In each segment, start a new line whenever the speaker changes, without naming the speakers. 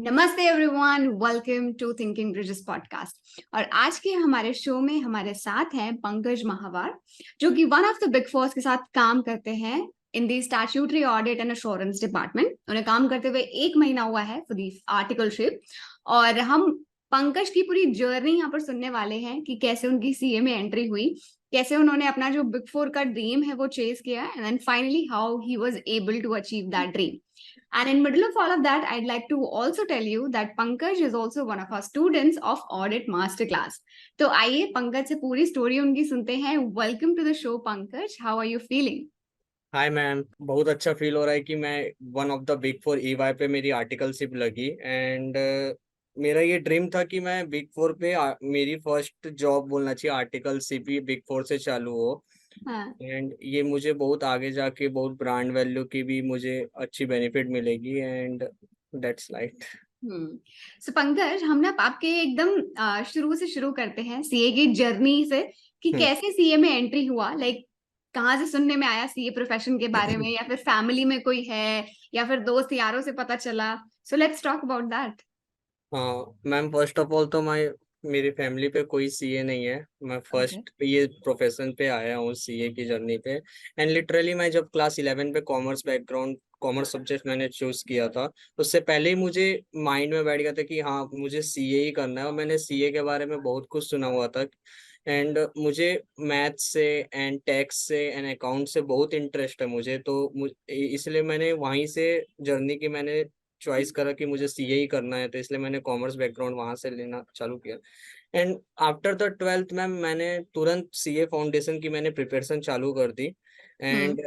नमस्ते everyone, welcome to thinking bridges podcast. और आज के हमारे शो में हमारे साथ हैं पंकज महावर, जो कि one of the big fours के साथ काम करते हैं in the statutory audit and assurance department. उन्हें काम करते हुए 1 महीना हुआ है फॉर दी आर्टिकलशिप। और हम पंकज की पूरी जर्नी यहाँ पर सुनने वाले हैं कि कैसे उनकी सीए में एंट्री हुई, कैसे उन्होंने अपना जो बिग फोर का ड्रीम है वो चेज किया, and then finally how he was able to achieve that dream. And in middle of all of that, I'd like to also tell you that Pankaj is also one of our students of Audit Masterclass. तो आइए पंकज से पूरी story उनकी सुनते हैं. Welcome to the show Pankaj, how are you feeling?
Hi ma'am, बहुत अच्छा feel हो रहा है कि मैं one of the big four EY पे मेरी आर्टिकलशिप लगी एंड मेरा ये ड्रीम था कि मैं बिग फोर पे मेरी फर्स्ट जॉब बोलना चाहिए आर्टिकलशिप ही बिग फोर से चालू हो.
हाँ.
एंड ये मुझे बहुत आगे जाके बहुत ब्रांड वैल्यू की भी मुझे अच्छी बेनिफिट मिलेगी एंड दैट्स लाइक.
सो पंकज, हम ना आपके एकदम शुरू से शुरू करते हैं सीए की जर्नी से, कि कैसे सीए में एंट्री हुआ. लाइक कहाँ से सुनने में आया सीए प्रोफेशन के बारे में, या फिर फैमिली में कोई है, या फिर दोस्त यारों से पता चला? So let's talk about that.
हाँ मैम, फर्स्ट ऑफ ऑल तो मैं मेरी फैमिली पे कोई सीए नहीं है. मैं
ओके.
फर्स्ट ये प्रोफेशन पे आया हूँ सीए की जर्नी पे. एंड लिटरली मैं जब क्लास 11 पे कॉमर्स सब्जेक्ट मैंने चूज किया था, उससे पहले ही मुझे माइंड में बैठ गया था कि हाँ मुझे सीए ही करना है. और मैंने सीए के बारे में बहुत कुछ सुना हुआ था एंड मुझे मैथ से एंड टैक्स से एंड अकाउंट से बहुत इंटरेस्ट है मुझे. तो इसलिए मैंने वहीं से जर्नी की मैंने चॉइस करा कि मुझे सीए ही करना है. तो इसलिए मैंने कॉमर्स बैकग्राउंड वहां से लेना चालू किया. And after the 12th ma'am मैंने तुरंत सीए फाउंडेशन की मैंने प्रिपरेशन चालू कर दी.
हम्म.
एंड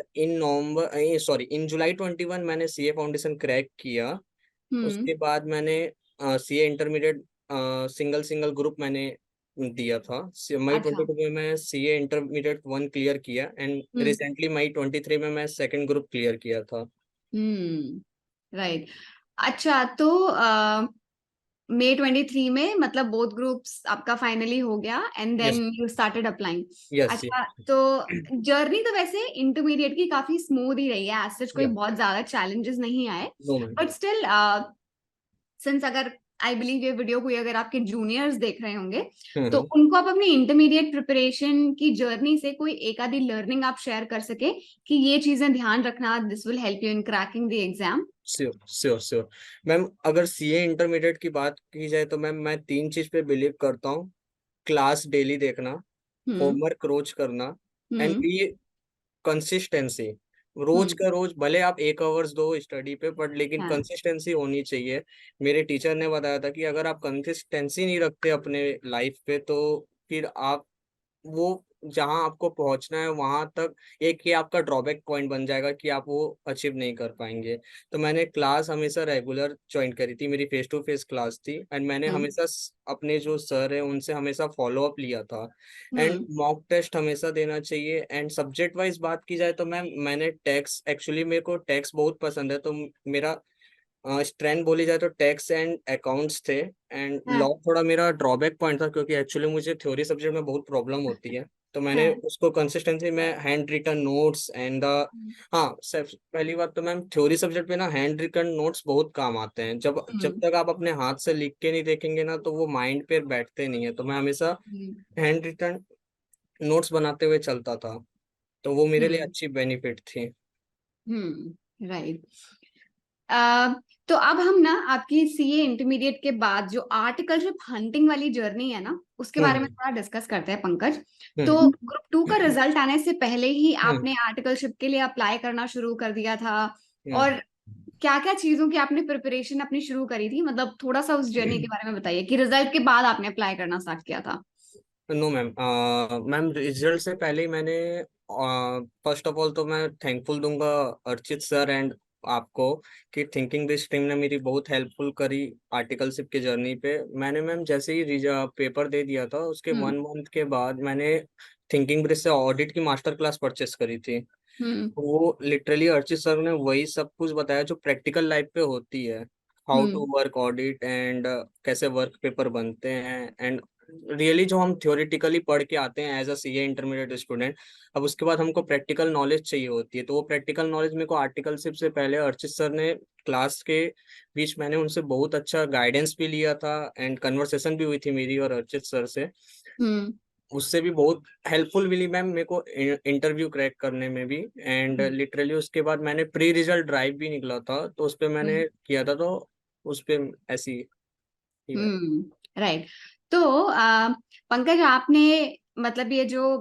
इन जुलाई 21 मैंने सीए फाउंडेशन क्रैक किया.
हम्म.
उसके बाद मैंने CA intermediate single single group मैंने दिया था. मई
अच्छा.
22 में मैं सीए इंटरमीडिएट 1 क्लियर किया एंड
हम्म.
रिसेंटली मई 23 में मैं सेकंड ग्रुप क्लियर किया था.
राइट. अच्छा, तो मई 23 में मतलब बोथ ग्रुप्स आपका फाइनली हो गया, and
yes.
Then you started applying.
Yes.
अच्छा, तो जर्नी तो वैसे इंटरमीडिएट की काफी स्मूथ ही रही है, एज सच कोई
या
बहुत ज्यादा चैलेंजेस नहीं आए.
No ma'am.
But still, since अगर आई बिलीव ये वीडियो कोई अगर आपके जूनियर्स देख रहे होंगे, तो उनको आप अपनी इंटरमीडिएट प्रिपरेशन की जर्नी से कोई एक आधी लर्निंग आप शेयर कर सके कि ये चीजें ध्यान रखना, this will help you in cracking the exam.
Sure sure sure ma'am. अगर सीए इंटरमीडिएट की बात की जाए तो मैम मैं तीन चीज पे बिलीव करता हूँ. क्लास डेली देखना,
हम्म.
होमवर्क रोज करना एंड
हम्म.
Be consistency. रोज
हम्म.
का रोज भले आप 1 आवर्स दो स्टडी पे, बट लेकिन
हाँ.
कंसिस्टेंसी होनी चाहिए. मेरे टीचर ने बताया था कि अगर आप कंसिस्टेंसी नहीं रखते अपने लाइफ पे तो फिर आप वो जहां आपको पहुंचना है वहां तक एक ये आपका ड्रॉबैक पॉइंट बन जाएगा कि आप वो अचीव नहीं कर पाएंगे. तो मैंने क्लास हमेशा रेगुलर ज्वाइन करी थी. मेरी फेस टू फेस क्लास थी एंड मैंने
हम्म.
हमेशा अपने जो सर है उनसे हमेशा फॉलो अप लिया था. And
hmm.
मॉक टेस्ट हमेशा देना चाहिए. एंड सब्जेक्ट वाइज बात की जाए तो मैंने टैक्स, एक्चुअली मेरे को टैक्स बहुत पसंद है, तो मेरा स्ट्रेंथ बोली जाए तो टैक्स एंड अकाउंट्स थे. एंड
हाँ.
लॉ थोड़ा मेरा ड्रॉबैक पॉइंट था क्योंकि एक्चुअली मुझे थ्योरी सब्जेक्ट में बहुत प्रॉब्लम होती है. तो मैंने
हाँ.
उसको कंसिस्टेंसी में hand written notes and the हाँ सब पहली बात तो मैम थ्योरी सब्जेक्ट में ना हैंड रिटन नोट्स बहुत काम आते हैं. जब जब
हम्म.
तक आप अपने हाथ से लिख के नहीं देखेंगे ना तो वो माइंड पे बैठते नहीं है. तो मैं हमेशा
हम्म.
हैंड रिटन नोट्स बनाते हुए चलता था. तो वो मेरे लिए
हम्म.
अच्छी बेनिफिट थी.
राइट. अ, तो अब हम ना आपकी सीए इंटरमीडिएट के बाद जो आर्टिकलशिप हंटिंग वाली जर्नी है ना, उसके बारे में
हम्म.
थोड़ा डिस्कस करते हैं पंकज. तो
हम्म.
ग्रुप 2 का रिजल्ट आने से पहले ही
हम्म.
आपने आर्टिकलशिप के लिए अप्लाई करना शुरू कर दिया था,
हम्म.
और क्या क्या चीजों की आपने प्रिपरेशन अपनी शुरू करी थी? मतलब थोड़ा सा उस जर्नी के बारे में बताइए कि रिजल्ट के बाद आपने अप्लाई करना स्टार्ट किया था.
No ma'am. मैम रिजल्ट से पहले ही मैंने फर्स्ट ऑफ ऑल तो मैं थैंकफुल दूंगा अर्चित सर एंड आपको कि थिंकिंग दिस टीम ने मेरी बहुत हेल्पफुल करी आर्टिकलशिप की जर्नी पे. मैंने मैम जैसे ही पेपर दे दिया था उसके
हम्म.
1 मंथ के बाद मैंने थिंकिंग ब्रिज से ऑडिट की मास्टर क्लास परचेस करी थी.
हम्म.
वो लिटरली अर्चित सर ने वही सब कुछ बताया जो प्रैक्टिकल लाइफ पे होती है. How to
hmm.
Work audit and कैसे वर्क पेपर बनते हैं. एंड रियली जो हम थ्योरेटिकली पढ़ के आते हैं as a CA intermediate student, अब उसके बाद हमको प्रैक्टिकल नॉलेज चाहिए होती है. तो वो प्रैक्टिकल नॉलेज मेरे को आर्टिकलशिप से पहले अर्चित सर ने क्लास के बीच मैंने उनसे बहुत अच्छा गाइडेंस भी लिया था एंड कन्वर्सेशन भी हुई थी मेरी और अर्चित सर से।
हम्म।
उससे भी बहुत हेल्पफुल मिली मैम मेरे को इंटरव्यू क्रैक करने में भी। एंड लिटरली उसके बाद मैंने प्री रिजल्ट ड्राइव भी निकला था तो उस पे मैंने किया था, तो उस पे ऐसी ही बात।
राइट। तो पंकज, आपने मतलब ये जो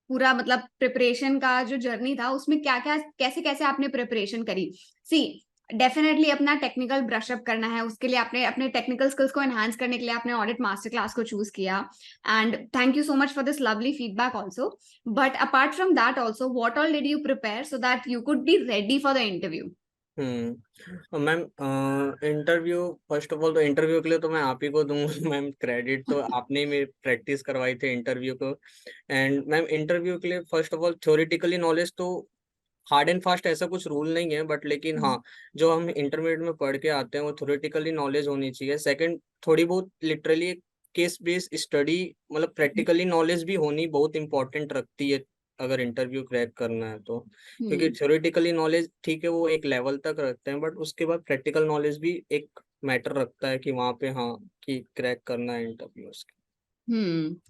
पूरा मतलब प्रिपरेशन का जो जर्नी था उसमें क्या क्या कैसे कैसे आपने प्रिपरेशन करी? सी, डेफिनेटली अपना टेक्निकल ब्रशअप करना है, उसके लिए आपने अपने टेक्निकल स्किल्स को एनहांस करने के लिए आपने ऑडिट मास्टर क्लास को चूज किया। And thank you so much for this lovely feedback also. But apart from that also, what all did you prepare so that you could be ready for the interview?
Ma'am interview, first of all तो interview के लिए तो मैं आप ही को दूंगा ma'am credit, तो आपने ही मेरी प्रैक्टिस करवाई थी इंटरव्यू को। एंड मैम इंटरव्यू के लिए first of all theoretically knowledge तो हार्ड एंड फास्ट ऐसा कुछ रूल नहीं है, बट लेकिन हाँ जो हम इंटरमीडिएट में पढ़ के आते हैं वो थ्योरेटिकली नॉलेज होनी चाहिए। सेकंड, थोड़ी बहुत लिटरली केस बेस्ड स्टडी, मतलब प्रैक्टिकली नॉलेज भी होनी बहुत इंपॉर्टेंट रखती है अगर इंटरव्यू क्रैक करना है तो। क्योंकि थ्योरेटिकली नॉलेज ठीक है वो एक लेवल तक रखते हैं, बट उसके बाद प्रैक्टिकल नॉलेज भी एक मैटर रखता है कि वहाँ पे हाँ कि क्रैक करना है इंटरव्यू।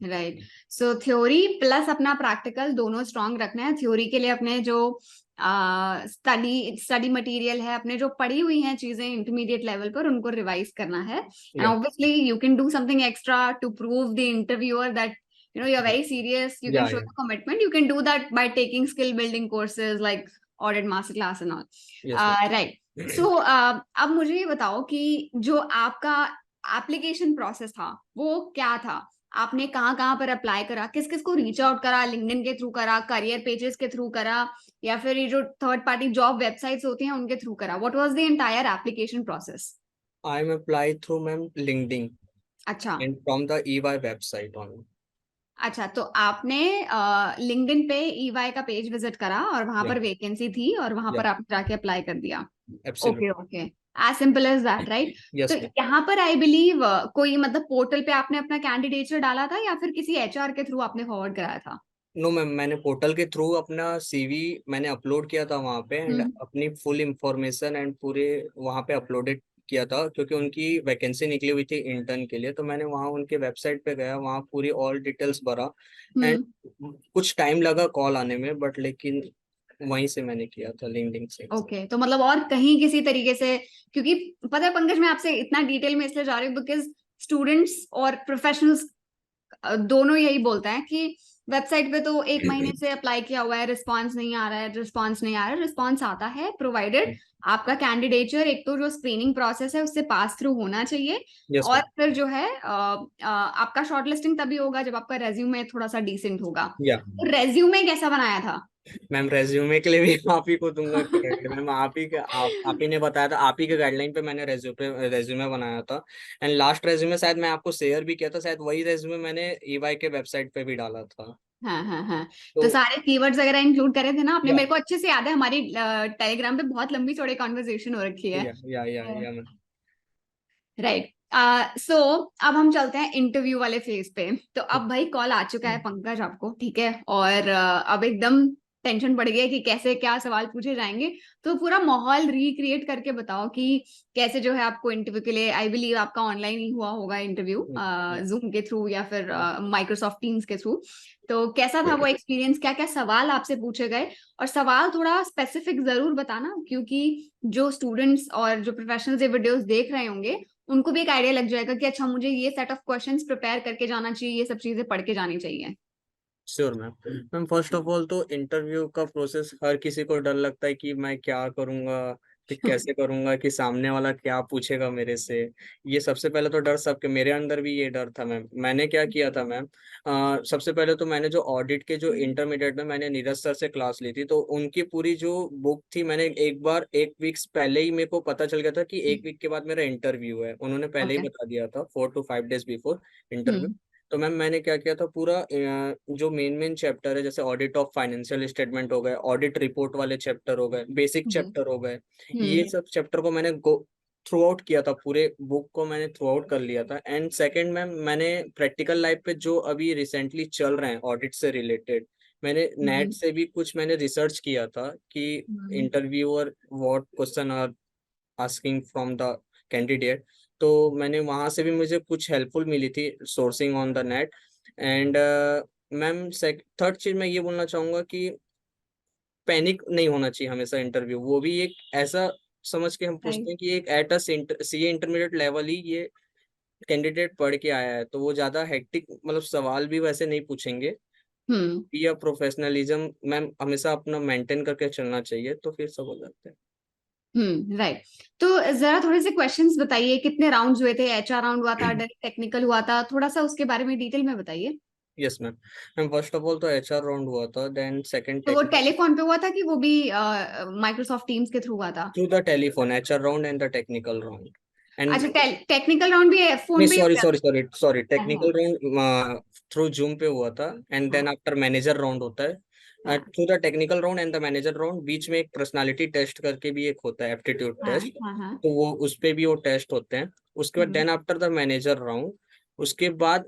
राइट। सो थ्योरी प्लस अपना प्रैक्टिकल दोनों स्ट्रांग रखना है। थ्योरी के लिए अपने जो स्टडी मटेरियल है, अपने जो पढ़ी हुई हैं चीजें इंटरमीडिएट लेवल पर, उनको रिवाइज करना है। And
yeah
obviously you can do something extra to prove the interviewer that you are very serious, you can
yeah
show the commitment, you can do that by taking skill building courses like audit master class and all.
Yes
right. So अब मुझे ये बताओ कि जो आपका application process था वो क्या था? आपने कहाँ कहाँ पर अप्लाई करा, किस किस को रीच आउट करा, लिंक्डइन के थ्रू करा, करियर पेजेस के थ्रू करा, या फिर ये जो थर्ड पार्टी जॉब वेबसाइट्स होती हैं उनके थ्रू करा? What was the entire application process?
I am apply through ma'am LinkedIn
अच्छा।
And from the EY website on.
अच्छा, तो आपने लिंक्डइन पे ईवाई का पेज विजिट करा और वहां
या
पर वैकेंसी थी और वहां
या
पर आप जाके अप्लाई कर दिया?
Absolute.
Okay okay, as simple as that, right? तो
यस मैम।
यहाँ पर आई बिलीव कोई मतलब पोर्टल पे आपने अपना कैंडिडेचर डाला था या फिर किसी एचआर के थ्रू आपने फॉरवर्ड कराया था?
नो मैम, मैंने पोर्टल के थ्रू अपना CV मैंने अपलोड किया था वहाँ पे, एंड
हम्म।
अपनी फुल इंफॉर्मेशन एंड पूरे वहाँ पे अपलोडेड किया था, क्योंकि उनकी वैकेंसी निकली हुई थी इंटर्न के लिए। तो मैंने वहाँ उनके वेबसाइट पे गया, वहाँ पूरी ऑल डिटेल्स भरा एंड
हम्म।
कुछ टाइम लगा कॉल आने में, बट लेकिन वहीं से मैंने किया था लिंक्डइन से।
ओके, तो मतलब और कहीं किसी तरीके से, क्योंकि पता है पंकज, मैं आपसे इतना डिटेल में इसलिए जा रही हूँ बिकॉज स्टूडेंट्स और प्रोफेशनल्स दोनों यही बोलते हैं कि वेबसाइट पे तो 1 महीने से अप्लाई किया हुआ है, रिस्पांस नहीं आ रहा है, रिस्पांस नहीं आ रहा है। रिस्पांस आता है प्रोवाइडेड आपका कैंडिडेचर एक तो जो स्क्रीनिंग प्रोसेस है उससे पास थ्रू होना चाहिए,
यस
और
मैम।
फिर जो है आपका शॉर्टलिस्टिंग तभी होगा जब आपका रेज्यूमे थोड़ा सा डिसेंट होगा।
या
तो रेज्यूमे कैसा बनाया था?
मैम रेज्यूमे के लिए भी आप ही को दूंगा क्रेडिट मैम। आप ही ने बताया था, आप ही के गाइडलाइन पे मैंने रेज्यूमे बनाया था। एंड लास्ट रेज्यूमे शायद मैं आपको शेयर भी किया था, शायद वही रेज्यूमे मैंने EY के वेबसाइट पे भी डाला था।
हाँ हाँ हाँ।
तो
तो सारे कीवर्ड्स वगैरह इंक्लूड करे थे ना आपने?
या
मेरे को अच्छे से याद है, हमारी टेलीग्राम पे बहुत लंबी चौड़ी कॉन्वर्सेशन हो रखी है।
या मैम।
राइट। सो अब हम चलते हैं इंटरव्यू वाले फेज पे। तो अब भाई कॉल आ चुका है पंकज आपको, ठीक है, और अब एकदम टेंशन पड़ गई है कि कैसे क्या सवाल पूछे जाएंगे। तो पूरा माहौल रिक्रिएट करके बताओ कि कैसे जो है आपको इंटरव्यू के लिए, आई बिलीव आपका ऑनलाइन ही हुआ होगा इंटरव्यू, जूम के थ्रू या फिर माइक्रोसॉफ्ट टीम्स के थ्रू। तो कैसा था वो एक्सपीरियंस, क्या क्या सवाल आपसे पूछे गए? और सवाल थोड़ा स्पेसिफिक जरूर बताना, क्योंकि जो स्टूडेंट्स और जो प्रोफेशनल्स ये वीडियोस देख रहे होंगे उनको भी एक आइडिया लग जाएगा कि अच्छा मुझे ये सेट ऑफ क्वेश्चंस प्रिपेयर करके जाना चाहिए, ये सब चीजें पढ़ के जानी चाहिए।
Sure ma'am. Ma'am first of all तो इंटरव्यू का प्रोसेस हर किसी को डर लगता है कि मैं क्या करूंगा, कि कैसे करूंगा, कि सामने वाला क्या पूछेगा मेरे से। ये सबसे पहले तो डर सबके, मेरे अंदर भी ये डर था मैम। मैंने क्या किया था मैम, सबसे पहले तो मैंने जो ऑडिट के जो इंटरमीडिएट में मैंने नीरज सर से क्लास ली थी, तो उनकी पूरी जो बुक थी मैंने एक बार 1 वीक्स पहले ही मेरे को पता चल गया था कि 1 वीक के बाद मेरा इंटरव्यू है। उन्होंने पहले ही
ओके।
बता दिया था 4 to 5 days बिफोर इंटरव्यू।
हम्म।
तो मैम मैंने क्या किया था, पूरा जो मेन मेन चैप्टर है, जैसे ऑडिट ऑफ फाइनेंशियल स्टेटमेंट हो गए, ऑडिट रिपोर्ट वाले चैप्टर हो गए, बेसिक
हम्म।
चैप्टर हो गए, ये
हम्म।
सब चैप्टर को मैंने गो थ्रू आउट किया था, पूरे बुक को मैंने थ्रू आउट कर लिया था। एंड सेकंड मैम मैंने प्रैक्टिकल लाइफ पे जो अभी रिसेंटली चल रहे हैं ऑडिट से रिलेटेड, मैंने नेट से भी कुछ मैंने रिसर्च किया था कि interviewer what question are asking from the candidate. तो मैंने वहां से भी मुझे कुछ हेल्पफुल मिली थी sourcing on the net. And ma'am third चीज मैं ये बोलना चाहूंगा कि पैनिक नहीं होना चाहिए हमेशा इंटरव्यू, वो भी एक ऐसा समझ के हम पूछते
राइट।
हैं कि एक at a CA intermediate level ही ये कैंडिडेट पढ़ के आया है, तो वो ज्यादा हेक्टिक मतलब सवाल भी वैसे नहीं पूछेंगे।
हम्म
या प्रोफेशनलिज्म मैम हमेशा अपना मेंटेन करके चलना चाहिए, तो फिर सब हो जाता है।
राइट। तो जरा थोड़े से क्वेश्चंस बताइए, कितने राउंड्स हुए थे? एचआर राउंड हुआ था, डायरेक्ट टेक्निकल हुआ था? थोड़ा सा उसके बारे में डिटेल में बताइए।
Yes ma'am. Ma'am first of all तो एचआर राउंड हुआ था, देन सेकंड
तो वो
टेक्निकल।
टेलीफोन पे हुआ था कि वो भी माइक्रोसॉफ्ट टीम्स के थ्रू हुआ था?
Through the telephone HR round and the technical round. And
अच्छा, टेक्निकल राउंड भी
नहीं
फोन पे ही हो
सॉरी
गया
सॉरी सॉरी सॉरी,
था?
टेक्निकल राउंड थ्रू जूम पे हुआ था। एंड
हाँ
देन आफ्टर मैनेजर राउंड होता है।
हाँ
through the technical round and the manager round बीच में एक पर्सनालिटी टेस्ट करके भी एक होता है, एप्टीट्यूड
हाँ
टेस्ट।
हाँ हाँ।
तो वो उस पे भी वो टेस्ट होते हैं। उसके बाद
hmm,
then after the manager round, उसके बाद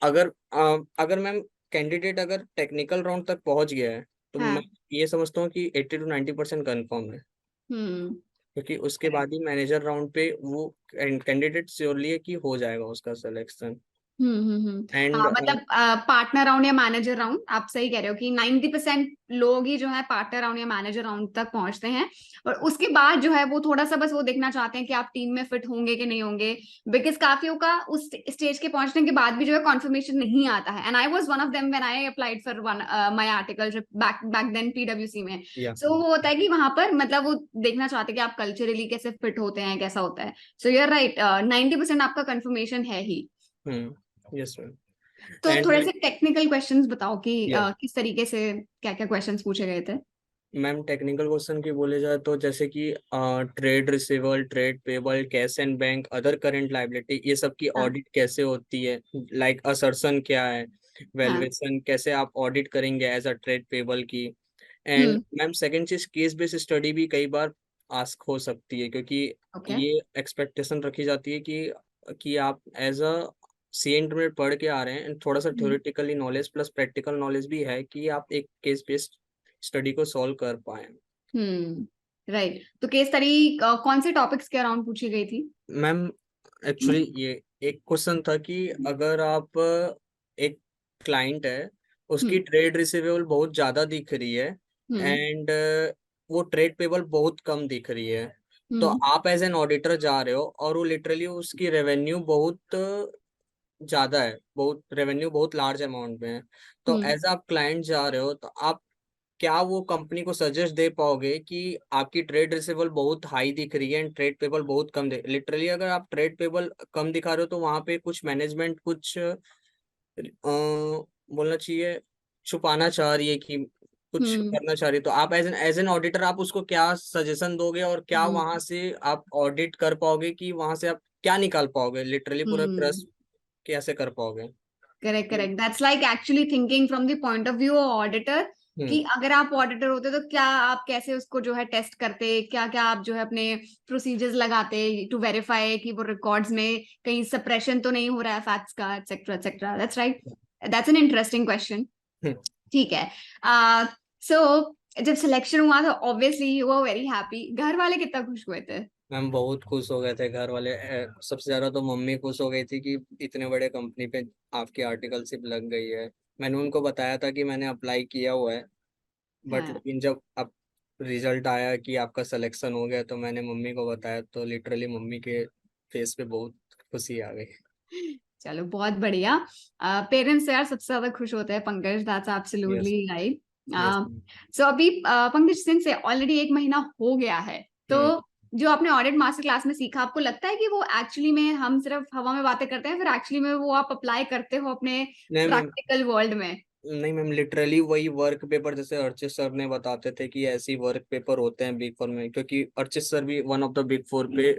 अगर मैम कैंडिडेट अगर टेक्निकल राउंड तक पहुंच गया है, तो मैं
हाँ।
ये समझता हूँ कि 80 to 90% कन्फर्म है।
हम्म।
क्योंकि उसके बाद ही मैनेजर राउंड पे वो कैंडिडेट श्योरली है कि हो जाएगा उसका सिलेक्शन। एंड
हाँ, मतलब पार्टनर राउंड या मैनेजर राउंड, आप सही कह रहे हो कि 90% लोग ही जो है पार्टनर राउंड या मैनेजर राउंड तक पहुंचते हैं। और उसके बाद जो है वो थोड़ा सा बस वो देखना चाहते हैं कि आप टीम में फिट होंगे कि नहीं होंगे। बिकॉज काफियों का उस स्टेज के पहुंचने के बाद भी जो है कॉन्फर्मेशन नहीं आता है। And I was one of them when I applied for one my article back back then पीडब्ल्यूसी में।
या
सो वो होता है कि वहां पर मतलब वो देखना चाहते हैं कि आप कल्चरली कैसे फिट होते हैं, कैसा होता है। सो यू आर राइट, 90% आपका कंफर्मेशन है ही।
Yes ma'am.
तो
एंड
थोड़े से टेक्निकल क्वेश्चंस बताओ कि
या
किस तरीके से क्या क्या क्वेश्चंस पूछे गए थे?
मैम टेक्निकल क्वेश्चन की बोले जाए तो जैसे कि trade receivable, trade payable, cash and bank, other current liability, ये सब की
हाँ
ऑडिट कैसे होती है, लाइक असर्शन क्या है,
हाँ।
वैल्यूएशन कैसे आप ऑडिट करेंगे एज अ ट्रेड पेबल की। And
hmm.
मैम सेकंड चीज केस बेस्ड स्टडी भी कई बार आस्क हो सकती है, क्योंकि
ओके।
ये एक्सपेक्टेशन रखी जाती है कि आप एज अ सी इंटरमीडिएट पढ़ के आ रहे हैं, एंड थोड़ा सा theoretically knowledge plus practical knowledge भी है कि आप एक केस बेस्ड स्टडी को सॉल्व कर पाए।
राइट। तो केस स्टडी कौन से टॉपिक्स के अराउंड पूछी गई थी?
मैम एक्चुअली ये एक क्वेश्चन था कि अगर आप एक क्लाइंट है, उसकी
हम्म
ट्रेड रिसीवेबल बहुत ज्यादा दिख रही है,
हम्म
एंड वो ट्रेड पेबल बहुत कम दिख रही है, तो
हम्म
आप एज एन ऑडिटर जा रहे हो और वो लिटरली उसकी रेवेन्यू बहुत ज्यादा है, बहुत रेवेन्यू बहुत लार्ज अमाउंट में है। तो
हम्म
एज आप क्लाइंट जा रहे हो, तो आप क्या वो कंपनी को सजेस्ट दे पाओगे कि आपकी ट्रेड रिसीवेबल बहुत हाई दिख रही है एंड ट्रेड पेबल बहुत कम दिख, लिटरली अगर आप ट्रेड पेबल कम दिखा रहे हो तो वहां पे कुछ मैनेजमेंट कुछ बोलना चाहिए, छुपाना चाह रही है कि कुछ
हम्म
करना चाह रही है, तो आप एज एन ऑडिटर आप उसको क्या सजेशन दोगे और क्या
हम्म
वहां से आप ऑडिट कर पाओगे, कि वहां से आप क्या निकाल पाओगे, लिटरली पूरा
हम्म।
ट्रस्ट कैसे कर पाओगे।
Correct correct, that's like actually thinking from the point of view auditor.
Hmm
कि अगर आप ऑडिटर होते तो क्या आप कैसे उसको जो है टेस्ट करते, क्या क्या आप जो है अपने प्रोसीजर्स लगाते टू वेरीफाई कि वो रिकॉर्ड्स में कहीं सप्रेशन तो नहीं हो रहा है फैक्ट्स का, etcetera etcetera. That's right. That's an interesting question.
Hmm.
ठीक है। सो जब सिलेक्शन हुआ तो obviously you were very happy. घर वाले कितना खुश हुए थे?
मैम बहुत खुश हो गए थे घर वाले, सबसे ज्यादा तो मम्मी खुश हो गई थी कि इतने बड़े कंपनी पे आपकी आर्टिकलशिप लग गई है। मैंने उनको बताया था कि मैंने अप्लाई किया हुआ है, बट
हाँ।
लेकिन जब अब रिजल्ट आया कि आपका सिलेक्शन हो गया, तो मैंने मम्मी को बताया, तो लिटरली मम्मी के फेस पे बहुत खुशी आ गई।
चलो बहुत बढ़िया। पेरेंट्स यार सबसे ज्यादा खुश होते हैं Pankaj, that's
yes.
Absolutely right.
Yes.
So अभी पंकज सिंह से ऑलरेडी एक महीना हो गया है, तो
हम्म।
जो आपने ऑडिट मास्टर क्लास में सीखा, आपको लगता है कि वो एक्चुअली में हम सिर्फ हवा में बातें करते हैं, फिर एक्चुअली में वो आप अप्लाई करते हो अपने
नहीं मैम।
प्रैक्टिकल वर्ल्ड में?
नहीं मैम, लिटरली वही वर्क पेपर जैसे अर्चित सर ने बताते थे कि ऐसे वर्क पेपर होते हैं बिग फोर में, क्योंकि अर्चित सर भी one of the big four पे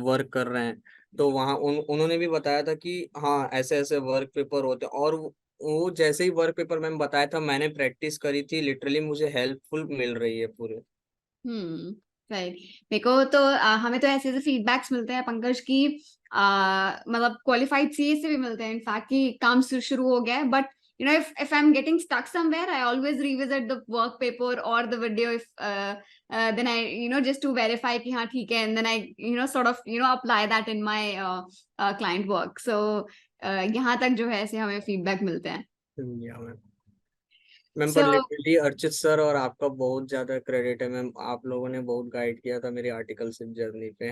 वर्क कर रहे हैं। तो वहाँ उन्होंने भी बताया था कि हाँ ऐसे ऐसे वर्क पेपर होते हैं, और वो जैसे ही वर्क पेपर मैंने बताया था, मैंने प्रैक्टिस करी थी, लिटरली मुझे हेल्पफुल मिल रही है पूरे।
राइट। मेरे को तो हमें तो ऐसे ऐसे फीडबैक्स मिलते हैं पंकज की, मतलब क्वालिफाइड सीए से भी मिलते हैं इनफैक्ट कि काम शुरू हो गया है, but you know, if I'm getting stuck somewhere, I always revisit the work paper or the video, if then I, you know, just to verify कि हाँ ठीक है, and then I, you know, sort of, you know, apply that in my client work. So यहाँ तक जो है ऐसे हमें फीडबैक मिलते हैं.
या मैम, पर
So
लिटरली अर्चित सर और आपका बहुत ज्यादा क्रेडिट है मैम, आप लोगों ने बहुत गाइड किया था मेरी आर्टिकलशिप जर्नी पे.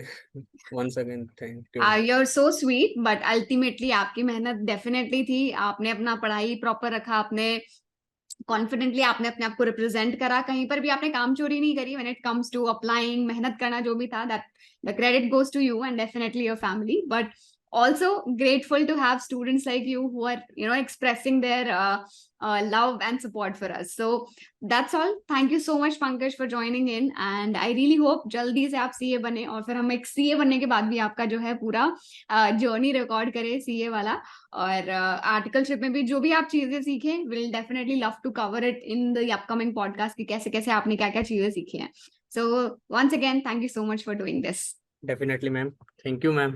Once again thank you.
you're so sweet, but ultimately आपकी मेहनत डेफिनेटली थी. आपने अपना पढ़ाई प्रॉपर रखा, आपने कॉन्फिडेंटली आपने अपने आप को रिप्रेजेंट करा, कहीं पर भी आपने काम चोरी नहीं करी. When it comes to applying, मेहनत करना जो भी था, that the credit goes to you and definitely your family. But also grateful to have students like you who are, you know, expressing their love and support for us. So that's all. Thank you so much Pankaj for joining in, and I really hope जल्दी से आप CA बने, और फिर हम एक CA बनने के बाद भी आपका जो है पूरा जर्नी रिकॉर्ड करें सीए वाला. और आर्टिकलशिप में भी जो भी आप चीजें सीखे, will definitely love to cover it in the upcoming podcast कि कैसे कैसे आपने क्या क्या चीजें सीखी हैं. So once again, thank you so much for doing this.
Definitely ma'am. Thank you ma'am.